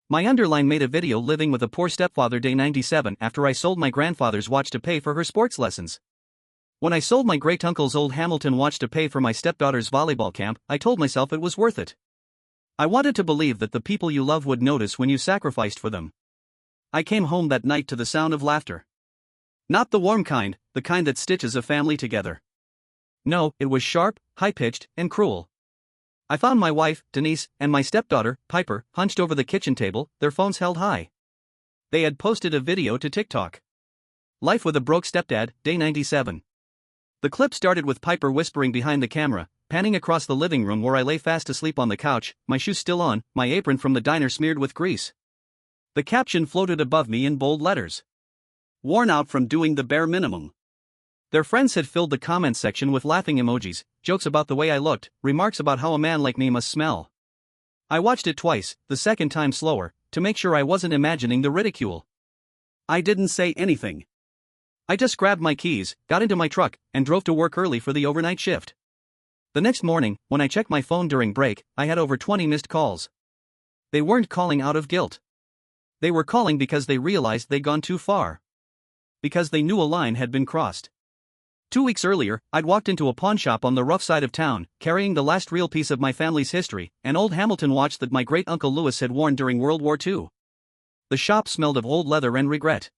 My Underline made a video living with a poor stepfather day 97 after I sold my grandfather's watch to pay for her sports lessons. When I sold my great-uncle's old Hamilton watch to pay for my stepdaughter's volleyball camp, I told myself it was worth it. I wanted to believe that the people you love would notice when you sacrificed for them. I came home that night to the sound of laughter. Not the warm kind, the kind that stitches a family together. No, it was sharp, high-pitched, and cruel. I found my wife, Denise, and my stepdaughter, Piper, hunched over the kitchen table, their phones held high. They had posted a video to TikTok. Life with a broke stepdad, day 97. The clip started with Piper whispering behind the camera, panning across the living room where I lay fast asleep on the couch, my shoes still on, my apron from the diner smeared with grease. The caption floated above me in bold letters. Worn out from doing the bare minimum. Their friends had filled the comments section with laughing emojis, jokes about the way I looked, remarks about how a man like me must smell. I watched it twice, the second time slower, to make sure I wasn't imagining the ridicule. I didn't say anything. I just grabbed my keys, got into my truck, and drove to work early for the overnight shift. The next morning, when I checked my phone during break, I had over 20 missed calls. They weren't calling out of guilt. They were calling because they realized they'd gone too far. Because they knew a line had been crossed. 2 weeks earlier, I'd walked into a pawn shop on the rough side of town, carrying the last real piece of my family's history, an old Hamilton watch that my great-uncle Louis had worn during World War II. The shop smelled of old leather and regret.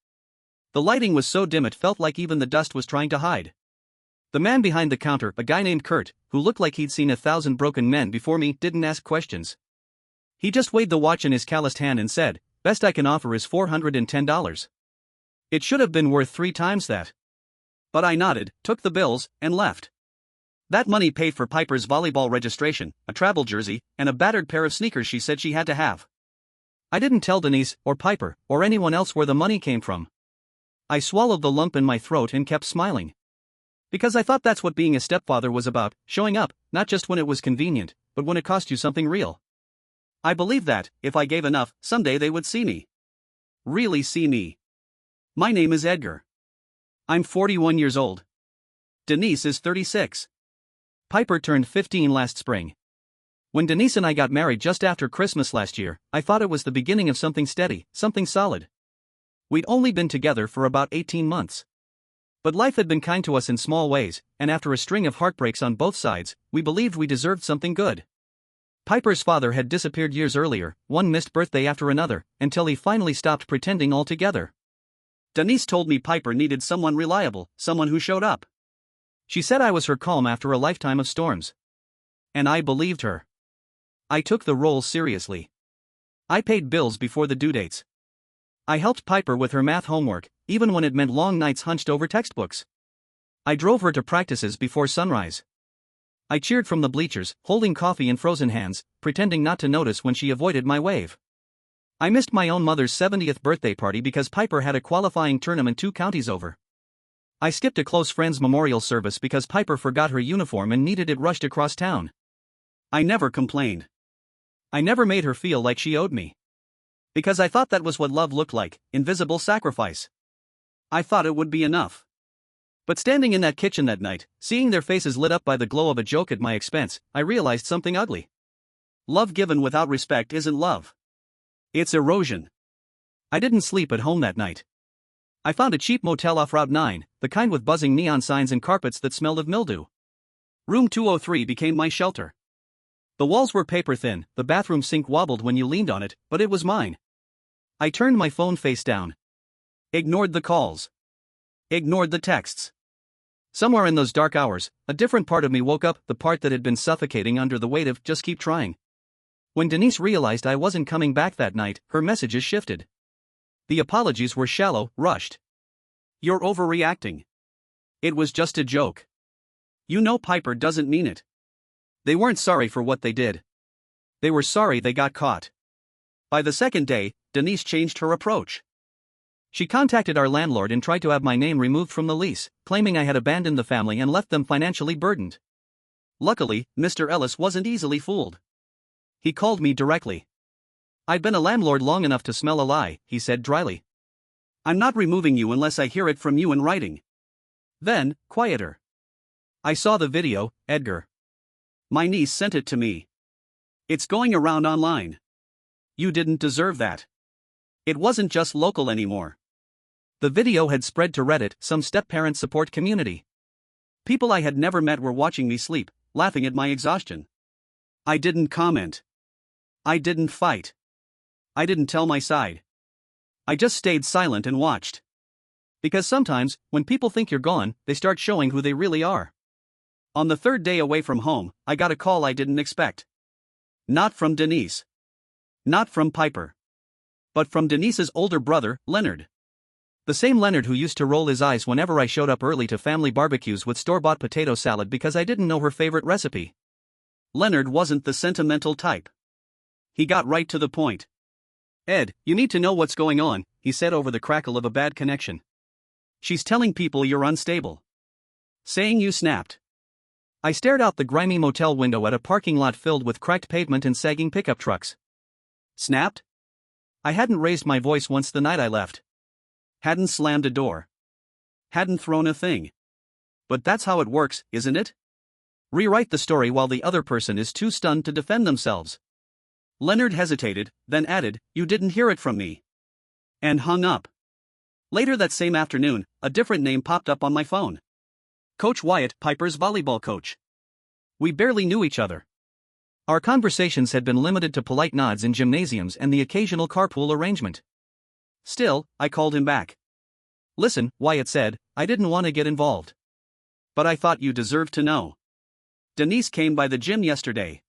The lighting was so dim it felt like even the dust was trying to hide. The man behind the counter, a guy named Kurt, who looked like he'd seen 1,000 broken men before me, didn't ask questions. He just weighed the watch in his calloused hand and said, "Best I can offer is $410. It should have been worth 3 times that." But I nodded, took the bills, and left. That money paid for Piper's volleyball registration, a travel jersey, and a battered pair of sneakers she said she had to have. I didn't tell Denise, or Piper, or anyone else where the money came from. I swallowed the lump in my throat and kept smiling. Because I thought that's what being a stepfather was about, showing up, not just when it was convenient, but when it cost you something real. I believed that, if I gave enough, someday they would see me. Really see me. My name is Edgar. I'm 41 years old. Denise is 36. Piper turned 15 last spring. When Denise and I got married just after Christmas last year, I thought it was the beginning of something steady, something solid. We'd only been together for about 18 months. But life had been kind to us in small ways, and after a string of heartbreaks on both sides, we believed we deserved something good. Piper's father had disappeared years earlier, one missed birthday after another, until he finally stopped pretending altogether. Denise told me Piper needed someone reliable, someone who showed up. She said I was her calm after a lifetime of storms. And I believed her. I took the role seriously. I paid bills before the due dates. I helped Piper with her math homework, even when it meant long nights hunched over textbooks. I drove her to practices before sunrise. I cheered from the bleachers, holding coffee in frozen hands, pretending not to notice when she avoided my wave. I missed my own mother's 70th birthday party because Piper had a qualifying tournament 2 counties over. I skipped a close friend's memorial service because Piper forgot her uniform and needed it rushed across town. I never complained. I never made her feel like she owed me. Because I thought that was what love looked like, invisible sacrifice. I thought it would be enough. But standing in that kitchen that night, seeing their faces lit up by the glow of a joke at my expense, I realized something ugly. Love given without respect isn't love. It's erosion. I didn't sleep at home that night. I found a cheap motel off Route 9, the kind with buzzing neon signs and carpets that smelled of mildew. Room 203 became my shelter. The walls were paper thin, the bathroom sink wobbled when you leaned on it, but it was mine. I turned my phone face down. Ignored the calls. Ignored the texts. Somewhere in those dark hours, a different part of me woke up, the part that had been suffocating under the weight of just keep trying. When Denise realized I wasn't coming back that night, her messages shifted. The apologies were shallow, rushed. "You're overreacting. It was just a joke. You know Piper doesn't mean it." They weren't sorry for what they did. They were sorry they got caught. By the second day, Denise changed her approach. She contacted our landlord and tried to have my name removed from the lease, claiming I had abandoned the family and left them financially burdened. Luckily, Mr. Ellis wasn't easily fooled. He called me directly. "I've been a landlord long enough to smell a lie," he said dryly. "I'm not removing you unless I hear it from you in writing." Then, quieter. "I saw the video, Edgar. My niece sent it to me. It's going around online. You didn't deserve that. It wasn't just local anymore. The video had spread to Reddit, some step-parent support community. People I had never met were watching me sleep, laughing at my exhaustion. I didn't comment. I didn't fight. I didn't tell my side. I just stayed silent and watched. Because sometimes, when people think you're gone, they start showing who they really are. On the third day away from home, I got a call I didn't expect. Not from Denise. Not from Piper. But from Denise's older brother, Leonard. The same Leonard who used to roll his eyes whenever I showed up early to family barbecues with store-bought potato salad because I didn't know her favorite recipe. Leonard wasn't the sentimental type. He got right to the point. "Ed, you need to know what's going on," he said over the crackle of a bad connection. "She's telling people you're unstable. Saying you snapped." I stared out the grimy motel window at a parking lot filled with cracked pavement and sagging pickup trucks. Snapped? I hadn't raised my voice once the night I left. Hadn't slammed a door. Hadn't thrown a thing. But that's how it works, isn't it? Rewrite the story while the other person is too stunned to defend themselves. Leonard hesitated, then added, "You didn't hear it from me." And hung up. Later that same afternoon, a different name popped up on my phone. Coach Wyatt, Piper's volleyball coach. We barely knew each other. Our conversations had been limited to polite nods in gymnasiums and the occasional carpool arrangement. Still, I called him back. "Listen," Wyatt said, "I didn't want to get involved. But I thought you deserved to know. Denise came by the gym yesterday.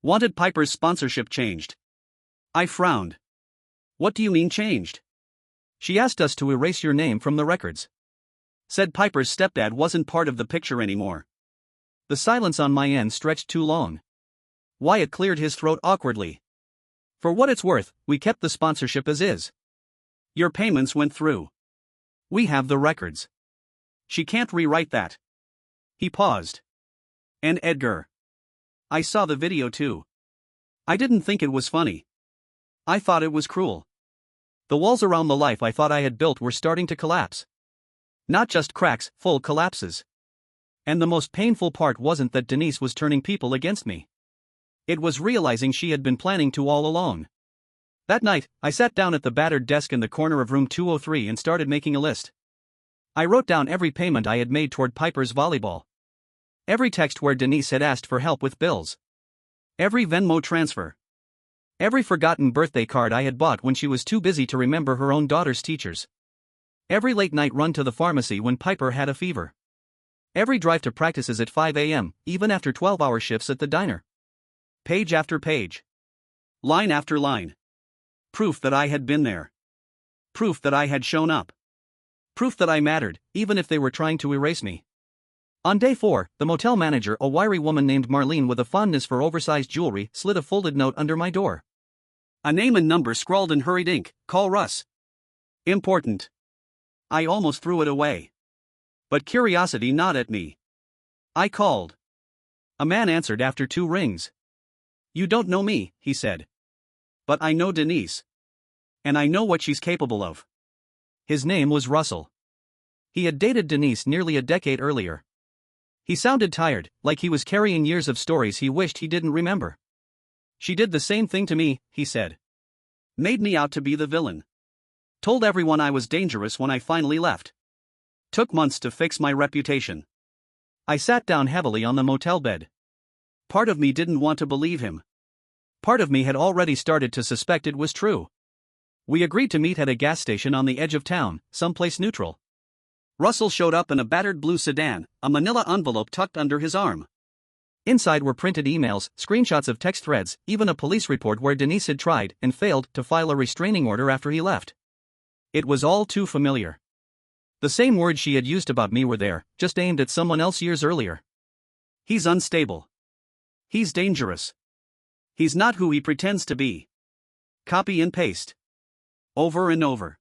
Wanted Piper's sponsorship changed." I frowned. "What do you mean changed?" "She asked us to erase your name from the records. Said Piper's stepdad wasn't part of the picture anymore." The silence on my end stretched too long. Wyatt cleared his throat awkwardly. "For what it's worth, we kept the sponsorship as is. Your payments went through. We have the records. She can't rewrite that." He paused. "And Edgar. I saw the video too. I didn't think it was funny. I thought it was cruel. The walls around the life I thought I had built were starting to collapse. Not just cracks, full collapses. And the most painful part wasn't that Denise was turning people against me. It was realizing she had been planning to all along. That night, I sat down at the battered desk in the corner of room 203 and started making a list. I wrote down every payment I had made toward Piper's volleyball. Every text where Denise had asked for help with bills. Every Venmo transfer. Every forgotten birthday card I had bought when she was too busy to remember her own daughter's teachers. Every late-night run to the pharmacy when Piper had a fever. Every drive to practices at 5 a.m., even after 12-hour shifts at the diner. Page after page. Line after line. Proof that I had been there. Proof that I had shown up. Proof that I mattered, even if they were trying to erase me. On day 4, the motel manager, a wiry woman named Marlene with a fondness for oversized jewelry, slid a folded note under my door. A name and number scrawled in hurried ink: "Call Russ." Important. I almost threw it away. But curiosity gnawed at me. I called. A man answered after 2 rings. "You don't know me," he said. "But I know Denise. And I know what she's capable of." His name was Russell. He had dated Denise nearly a decade earlier. He sounded tired, like he was carrying years of stories he wished he didn't remember. "She did the same thing to me," he said. "Made me out to be the villain. Told everyone I was dangerous when I finally left. Took months to fix my reputation." I sat down heavily on the motel bed. Part of me didn't want to believe him. Part of me had already started to suspect it was true. We agreed to meet at a gas station on the edge of town, someplace neutral. Russell showed up in a battered blue sedan, a manila envelope tucked under his arm. Inside were printed emails, screenshots of text threads, even a police report where Denise had tried and failed to file a restraining order after he left. It was all too familiar. The same words she had used about me were there, just aimed at someone else years earlier. "He's unstable. He's dangerous. He's not who he pretends to be." Copy and paste. Over and over.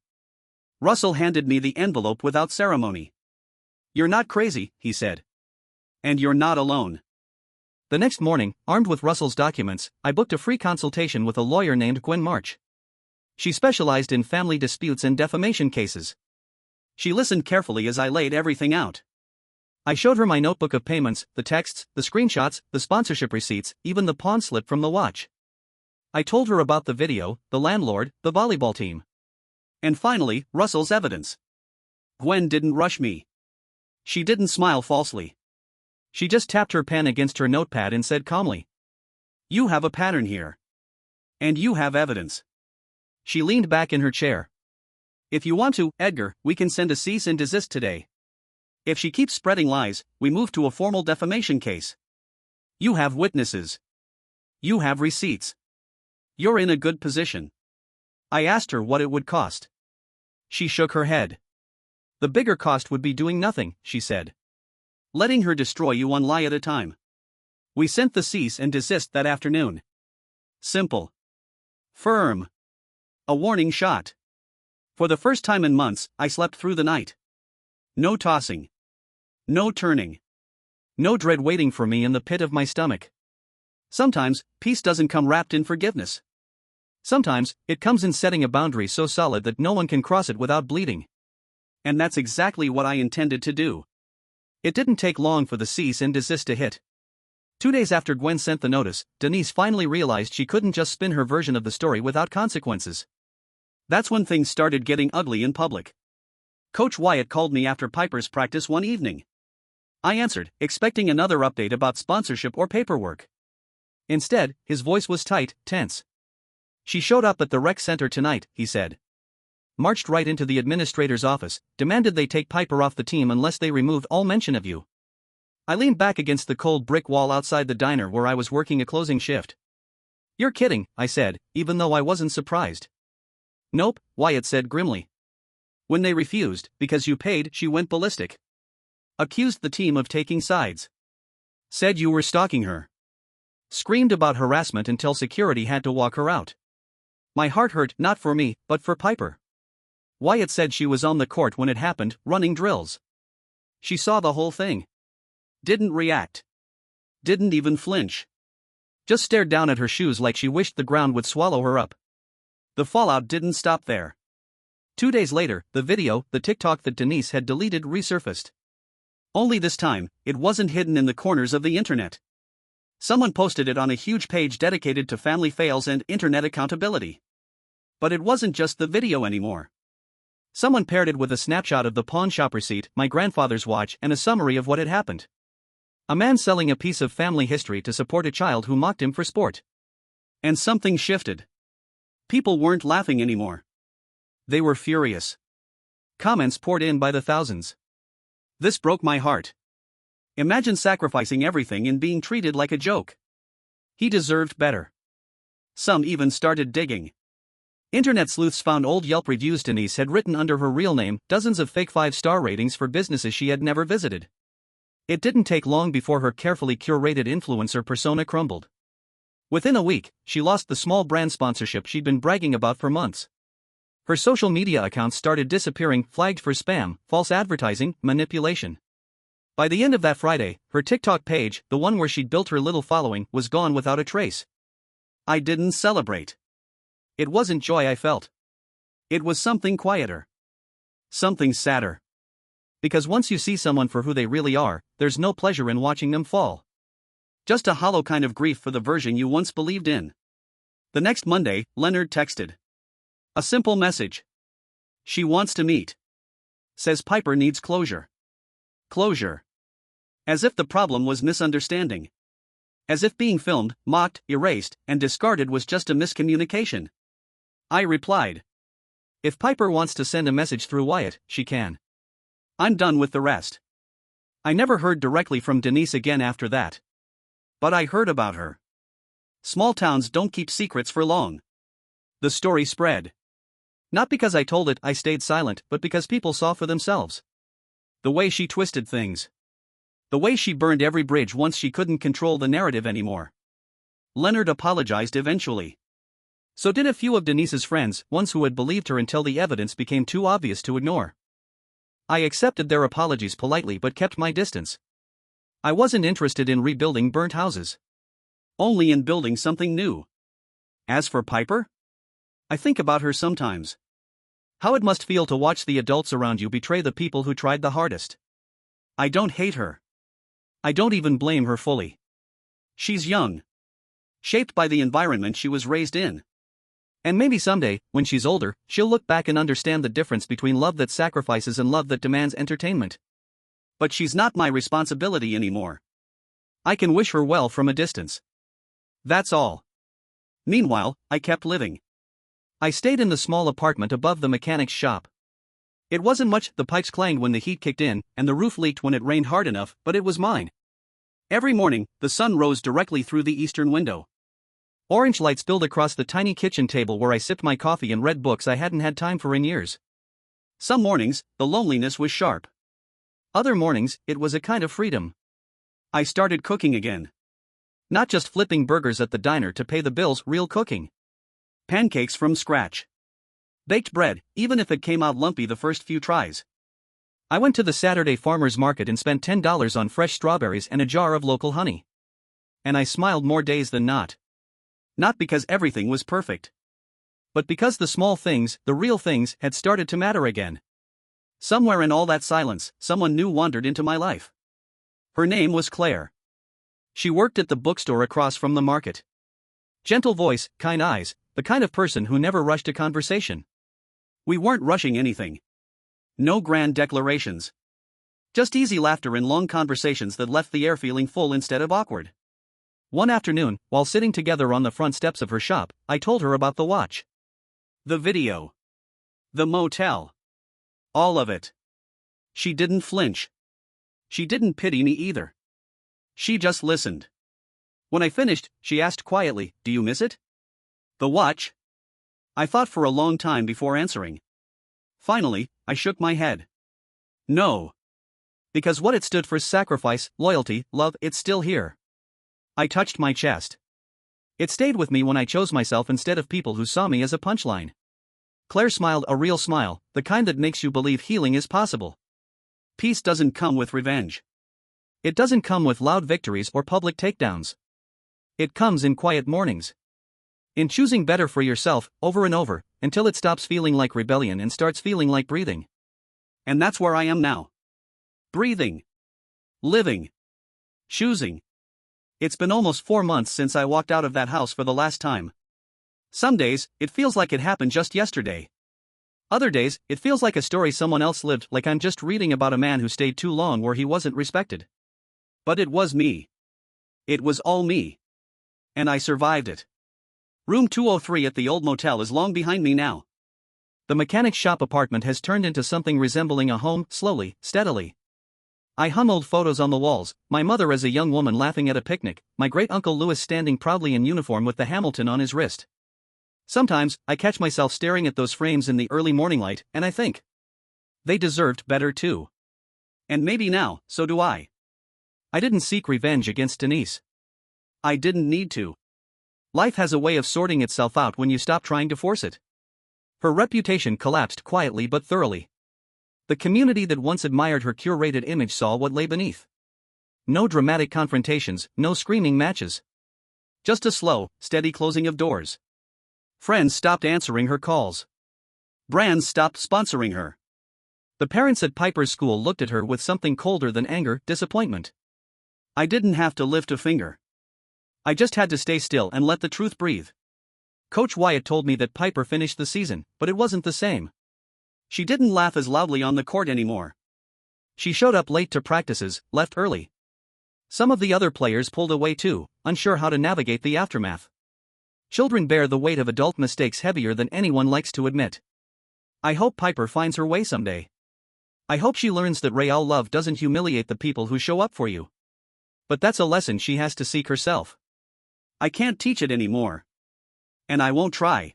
Russell handed me the envelope without ceremony. "You're not crazy," he said. "And you're not alone." The next morning, armed with Russell's documents, I booked a free consultation with a lawyer named Gwen March. She specialized in family disputes and defamation cases. She listened carefully as I laid everything out. I showed her my notebook of payments, the texts, the screenshots, the sponsorship receipts, even the pawn slip from the watch. I told her about the video, the landlord, the volleyball team. And finally, Russell's evidence. Gwen didn't rush me. She didn't smile falsely. She just tapped her pen against her notepad and said calmly, "You have a pattern here. And you have evidence." She leaned back in her chair. "If you want to, Edgar, we can send a cease and desist today. If she keeps spreading lies, we move to a formal defamation case. You have witnesses. You have receipts. You're in a good position." I asked her what it would cost. She shook her head. "The bigger cost would be doing nothing," she said. "Letting her destroy you one lie at a time." We sent the cease and desist that afternoon. Simple. Firm. A warning shot. For the first time in months, I slept through the night. No tossing. No turning. No dread waiting for me in the pit of my stomach. Sometimes, peace doesn't come wrapped in forgiveness. Sometimes, it comes in setting a boundary so solid that no one can cross it without bleeding. And that's exactly what I intended to do. It didn't take long for the cease and desist to hit. 2 days after Gwen sent the notice, Denise finally realized she couldn't just spin her version of the story without consequences. That's when things started getting ugly in public. Coach Wyatt called me after Piper's practice one evening. I answered, expecting another update about sponsorship or paperwork. Instead, his voice was tight, tense. "She showed up at the rec center tonight," he said. "Marched right into the administrator's office, demanded they take Piper off the team unless they removed all mention of you." I leaned back against the cold brick wall outside the diner where I was working a closing shift. "You're kidding," I said, even though I wasn't surprised. "Nope," Wyatt said grimly. "When they refused, because you paid, she went ballistic. Accused the team of taking sides. Said you were stalking her. Screamed about harassment until security had to walk her out. My heart hurt, not for me, but for Piper. Wyatt said she was on the court when it happened, running drills. She saw the whole thing. Didn't react. Didn't even flinch. Just stared down at her shoes like she wished the ground would swallow her up." The fallout didn't stop there. 2 days later, the video, the TikTok that Denise had deleted, resurfaced. Only this time, it wasn't hidden in the corners of the internet. Someone posted it on a huge page dedicated to family fails and internet accountability. But it wasn't just the video anymore. Someone paired it with a snapshot of the pawn shop receipt, my grandfather's watch, and a summary of what had happened. A man selling a piece of family history to support a child who mocked him for sport. And something shifted. People weren't laughing anymore. They were furious. Comments poured in by the thousands. This broke my heart. Imagine sacrificing everything and being treated like a joke. He deserved better. Some even started digging. Internet sleuths found old Yelp reviews Denise had written under her real name, dozens of fake 5-star ratings for businesses she had never visited. It didn't take long before her carefully curated influencer persona crumbled. Within a week, she lost the small brand sponsorship she'd been bragging about for months. Her social media accounts started disappearing, flagged for spam, false advertising, manipulation. By the end of that Friday, her TikTok page, the one where she'd built her little following, was gone without a trace. I didn't celebrate. It wasn't joy I felt. It was something quieter. Something sadder. Because once you see someone for who they really are, there's no pleasure in watching them fall. Just a hollow kind of grief for the version you once believed in. The next Monday, Leonard texted. A simple message. She wants to meet. Says Piper needs closure. Closure. As if the problem was misunderstanding. As if being filmed, mocked, erased, and discarded was just a miscommunication. I replied. If Piper wants to send a message through Wyatt, she can. I'm done with the rest. I never heard directly from Denise again after that. But I heard about her. Small towns don't keep secrets for long. The story spread. Not because I told it, I stayed silent, but because people saw for themselves. The way she twisted things. The way she burned every bridge once she couldn't control the narrative anymore. Leonard apologized eventually. So did a few of Denise's friends, ones who had believed her until the evidence became too obvious to ignore. I accepted their apologies politely but kept my distance. I wasn't interested in rebuilding burnt houses. Only in building something new. As for Piper? I think about her sometimes. How it must feel to watch the adults around you betray the people who tried the hardest. I don't hate her. I don't even blame her fully. She's young. shaped by the environment she was raised in. And maybe someday, when she's older, she'll look back and understand the difference between love that sacrifices and love that demands entertainment. But she's not my responsibility anymore. I can wish her well from a distance. That's all. Meanwhile, I kept living. I stayed in the small apartment above the mechanic's shop. It wasn't much, the pipes clanged when the heat kicked in, and the roof leaked when it rained hard enough, but it was mine. Every morning, the sun rose directly through the eastern window. Orange light spilled across the tiny kitchen table where I sipped my coffee and read books I hadn't had time for in years. Some mornings, the loneliness was sharp. Other mornings, it was a kind of freedom. I started cooking again. Not just flipping burgers at the diner to pay the bills, real cooking. Pancakes from scratch. Baked bread, even if it came out lumpy the first few tries. I went to the Saturday farmer's market and spent $10 on fresh strawberries and a jar of local honey. And I smiled more days than not. Not because everything was perfect. But because the small things, the real things, had started to matter again. Somewhere in all that silence, someone new wandered into my life. Her name was Claire. She worked at the bookstore across from the market. Gentle voice, kind eyes, the kind of person who never rushed a conversation. We weren't rushing anything. No grand declarations. Just easy laughter and long conversations that left the air feeling full instead of awkward. One afternoon, while sitting together on the front steps of her shop, I told her about the watch. The video. The motel. All of it. She didn't flinch. She didn't pity me either. She just listened. When I finished, she asked quietly, "Do you miss it?" The watch? I thought for a long time before answering. Finally, I shook my head. No. Because what it stood for, sacrifice, loyalty, love, it's still here. I touched my chest. It stayed with me when I chose myself instead of people who saw me as a punchline. Claire smiled, a real smile, the kind that makes you believe healing is possible. Peace doesn't come with revenge. It doesn't come with loud victories or public takedowns. It comes in quiet mornings. In choosing better for yourself, over and over, until it stops feeling like rebellion and starts feeling like breathing. And that's where I am now. Breathing. Living. Choosing. It's been almost 4 months since I walked out of that house for the last time. Some days, it feels like it happened just yesterday. Other days, it feels like a story someone else lived, like I'm just reading about a man who stayed too long where he wasn't respected. But it was me. It was all me. And I survived it. Room 203 at the old motel is long behind me now. The mechanic's shop apartment has turned into something resembling a home, slowly, steadily. I hung old photos on the walls, my mother as a young woman laughing at a picnic, my great-uncle Louis standing proudly in uniform with the Hamilton on his wrist. Sometimes, I catch myself staring at those frames in the early morning light, and I think, they deserved better too. And maybe now, so do I. I didn't seek revenge against Denise. I didn't need to. Life has a way of sorting itself out when you stop trying to force it. Her reputation collapsed quietly but thoroughly. The community that once admired her curated image saw what lay beneath. No dramatic confrontations, no screaming matches. Just a slow, steady closing of doors. Friends stopped answering her calls. Brands stopped sponsoring her. The parents at Piper's school looked at her with something colder than anger, disappointment. I didn't have to lift a finger. I just had to stay still and let the truth breathe. Coach Wyatt told me that Piper finished the season, but it wasn't the same. She didn't laugh as loudly on the court anymore. She showed up late to practices, left early. Some of the other players pulled away too, unsure how to navigate the aftermath. Children bear the weight of adult mistakes heavier than anyone likes to admit. I hope Piper finds her way someday. I hope she learns that real love doesn't humiliate the people who show up for you. But that's a lesson she has to seek herself. I can't teach it anymore. And I won't try.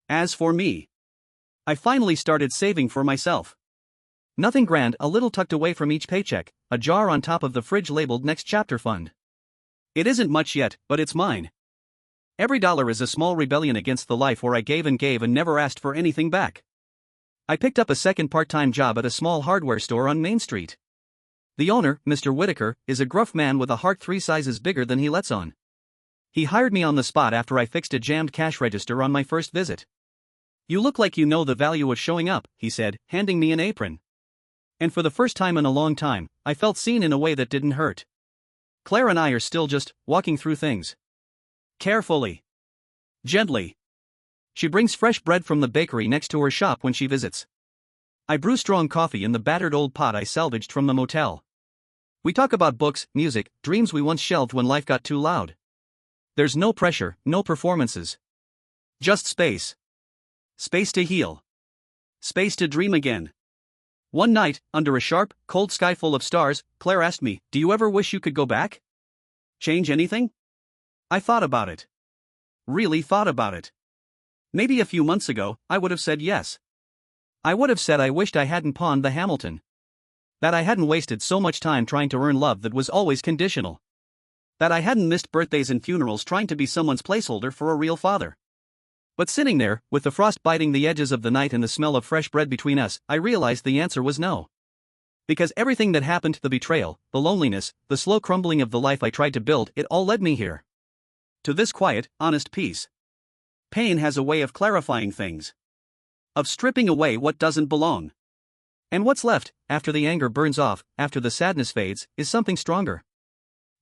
As for me, I finally started saving for myself. Nothing grand, a little tucked away from each paycheck, a jar on top of the fridge labeled Next Chapter Fund. It isn't much yet, but it's mine. Every dollar is a small rebellion against the life where I gave and never asked for anything back. I picked up a second part-time job at a small hardware store on Main Street. The owner, Mr. Whitaker, is a gruff man with a heart 3 sizes bigger than he lets on. He hired me on the spot after I fixed a jammed cash register on my first visit. "You look like you know the value of showing up," he said, handing me an apron. And for the first time in a long time, I felt seen in a way that didn't hurt. Claire and I are still just walking through things. Carefully. Gently. She brings fresh bread from the bakery next to her shop when she visits. I brew strong coffee in the battered old pot I salvaged from the motel. We talk about books, music, dreams we once shelved when life got too loud. There's no pressure, no performances. Just space. Space to heal. Space to dream again. One night, under a sharp, cold sky full of stars, Claire asked me, "Do you ever wish you could go back? Change anything?" I thought about it. Really thought about it. Maybe a few months ago, I would have said yes. I would have said I wished I hadn't pawned the Hamilton. That I hadn't wasted so much time trying to earn love that was always conditional. That I hadn't missed birthdays and funerals trying to be someone's placeholder for a real father. But sitting there, with the frost biting the edges of the night and the smell of fresh bread between us, I realized the answer was no. Because everything that happened, the betrayal, the loneliness, the slow crumbling of the life I tried to build, it all led me here. To this quiet, honest peace. Pain has a way of clarifying things. Of stripping away what doesn't belong. And what's left, after the anger burns off, after the sadness fades, is something stronger.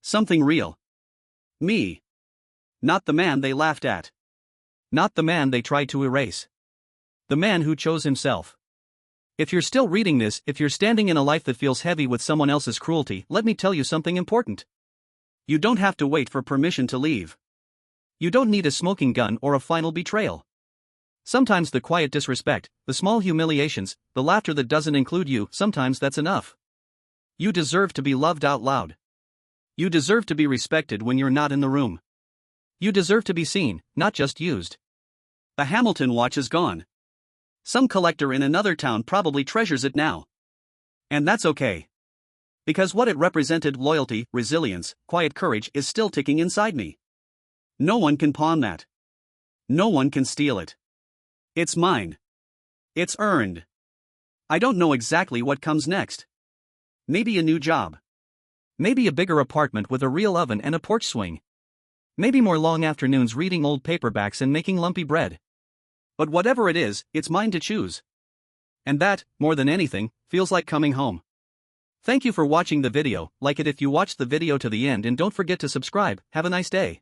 Something real. Me. Not the man they laughed at. Not the man they tried to erase. The man who chose himself. If you're still reading this, if you're standing in a life that feels heavy with someone else's cruelty, let me tell you something important. You don't have to wait for permission to leave. You don't need a smoking gun or a final betrayal. Sometimes the quiet disrespect, the small humiliations, the laughter that doesn't include you, sometimes that's enough. You deserve to be loved out loud. You deserve to be respected when you're not in the room. You deserve to be seen, not just used. The Hamilton watch is gone. Some collector in another town probably treasures it now. And that's okay. Because what it represented, loyalty, resilience, quiet courage, is still ticking inside me. No one can pawn that. No one can steal it. It's mine. It's earned. I don't know exactly what comes next. Maybe a new job. Maybe a bigger apartment with a real oven and a porch swing. Maybe more long afternoons reading old paperbacks and making lumpy bread. But whatever it is, it's mine to choose. And that, more than anything, feels like coming home. Thank you for watching the video. Like it if you watched the video to the end and don't forget to subscribe. Have a nice day.